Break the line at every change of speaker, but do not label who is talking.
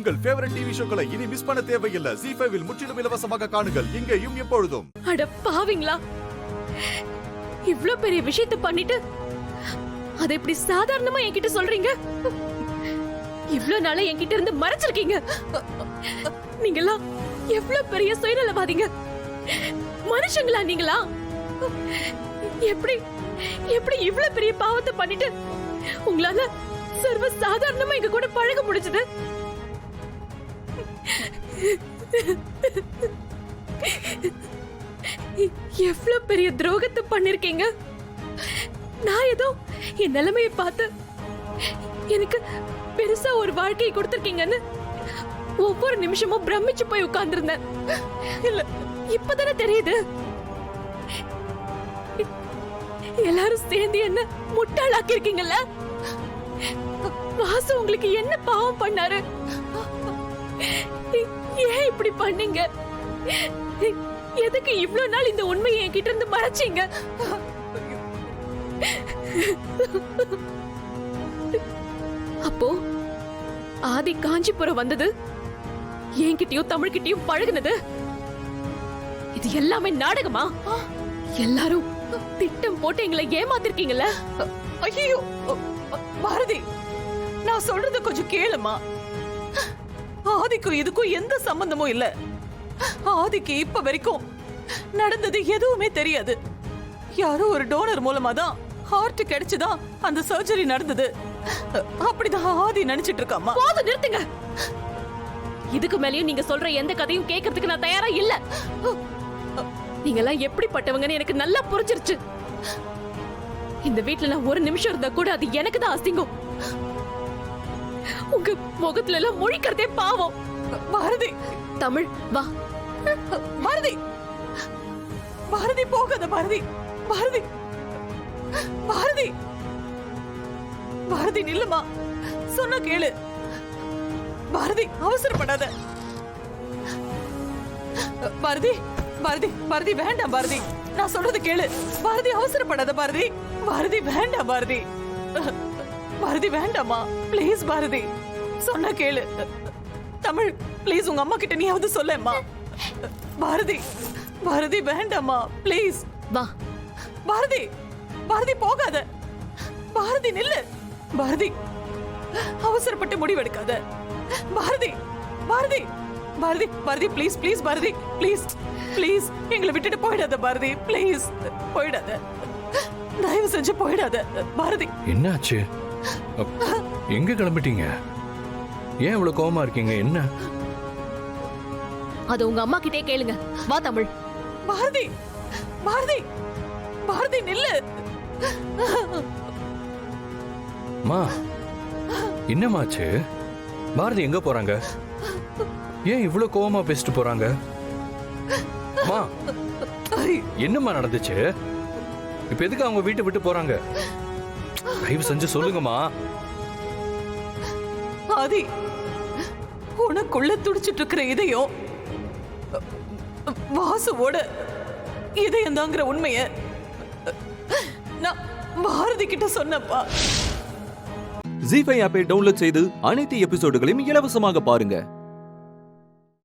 உங்கள் favourite TV ஷோக்களை இனி miss பண்ண தேவையில்லை. ZEE5 இல் முற்றிலும் இலவசமாக காணுங்கள், இங்கேயும் எப்பொழுதும்.
அட பாவிங்களா, இவ்ளோ பெரிய விஷயத்தை பண்ணிட்டு அதை இப்படி சாதாரணமா என்கிட்ட சொல்றீங்க? இவ்ளோ நாளா என்கிட்ட இருந்து மறைச்சிருக்கீங்க. நீங்களா எவ்ளோ பெரிய சுயநலவாதிங்க. மனுஷங்களா நீங்களா? எப்படி எப்படி இவ்ளோ பெரிய பாவத்தை பண்ணிட்டு உங்களால சர்வ சாதாரணமா எங்க கூட பழக முடிஞ்சது? எவ்ளோ பெரிய துரோகத்தை பண்ணிருக்கீங்க. நான் ஏதோ என் நிலைமையை பார்த்து எனக்கு பெருசா ஒரு வாழ்க்கையை கொடுத்திருக்கீங்கன்னு ஒவ்வொரு நிமிஷமும் பிரமிச்சு போய் உட்கார்ந்திருந்தேன். இல்ல, இப்பதானே தெரியுது எல்லாரும் சேர்ந்து என்ன முட்டாளாக்கி இருக்கீங்கல்ல. வாசு உங்களுக்கு என்ன பாவம் பண்ணாரு? ஏன் இப்படி பண்ணீங்க? எதுக்கு இவ்ளோ நாள் இந்த உண்மையை என்கிட்ட இருந்து மறைச்சீங்க? அப்போ ஆதி காஞ்சிபுரம் வந்தது, என்கிட்டயும் தமிழ்கிட்டயும் பழகுனது, இது எல்லாமே நாடகமா? எல்லாரும் திட்டம் போட்டு எங்களை ஏமாத்திருக்கீங்கல்ல.
ஐயோ பாரதி, நான் சொல்றது கொஞ்சம் கேளுமா. ஆதிக்கும் இதுக்கும் எந்த சம்பந்தமும் இல்ல. ஆதிக்கு இப்ப வரைக்கும் நடந்தது எதுவுமே தெரியாது. யாரோ ஒரு டோனர் மூலமா தான் ஹார்ட் கிடைச்சுதான் அந்த சர்ஜரி நடந்தது. அப்படிதான் ஆதி நினைச்சிட்டு இருக்காமா.
போதும், நிறுத்துங்க. இதுக்கு மேலயும் நீங்க சொல்ற எந்த கதையும் கேட்கறதுக்கு நான் தயாரா இல்ல. நீங்கெல்லாம் எப்படிப்பட்டவங்கன்னு எனக்கு நல்லா புரிஞ்சிருச்சு. இந்த வீட்டுல நான் ஒரு நிமிஷம் இருந்தா கூட அது எனக்கு தான் அசிங்கம். உங்க முகத்துல எல்லாம் முழிக்கிறதே பாவம்.
பாரதி,
தமிழ் வா.
பாரதி, பாரதி போகாத. பாரதி, பாரதி, பாரதி, பாரதி நில்லுமா. சொன்ன கேளு. பாரதி, அவசரப்படாத. பாரதி, பாரதி, பாரதி வேண்டாம். பாரதி, நான் சொல்றது கேளு. பாரதி, அவசரப்படாத. பாரதி, பாரதி வேண்டாம். பாரதி, பாரதி வேண்டாமா, பிளீஸ். பாரதி, சொன்ன கேளு. தமிழ், பிளீஸ் உங்க அம்மா கிட்ட நீயாவது சொல்லேம்மா. பாரதி, பாரதி வேண்டாமா, பிளீஸ்.
வா.
பாரதி, பாரதி போகாத. பாரதி நில்லு. பாரதி, அவசரப்பட்டு முடிவெடுக்காத. Bharathi, Bharathi, Bharathi, Bharathi please, please. Bharathi please, please எங்களை விட்டுட்டு போயிடாத. பாரதி ப்ளீஸ், போயிடாத. தயவு செஞ்சு போயிடாத. பாரதி.
என்னாச்சு? எங்க கிளம்பிட்டீங்க? ஏன் இவ்வளவு கோவமா இருக்கீங்க? என்ன?
அது உங்க அம்மா கிட்டே கேளுங்க. வா தமிழ்.
பாரதி, பாரதி, பாரதி நில்லு.
மா, என்னமாச்சு? பாரதி எங்க போறாங்க? ஏன் இவ்வளவு கோவமா பேசிட்டு போறாங்க? மா, என்னம்மா நடந்துச்சு? இப்ப எதுக்கு அவங்க வீட்டை விட்டு போறாங்க? தயவு செஞ்சு சொல்லுங்கம்மா.
ஆதி, உனக்குள்ள துடிச்சிட்டு இருக்கிற இதயம் வாசுவோட இதயம் தாங்கிற உண்மைய நான் பாரதி கிட்ட சொன்னப்பா.
ZEE5 ஆப்பை டவுன்லோட் செய்து அனைத்து எபிசோடுகளையும் இலவசமாக பாருங்க.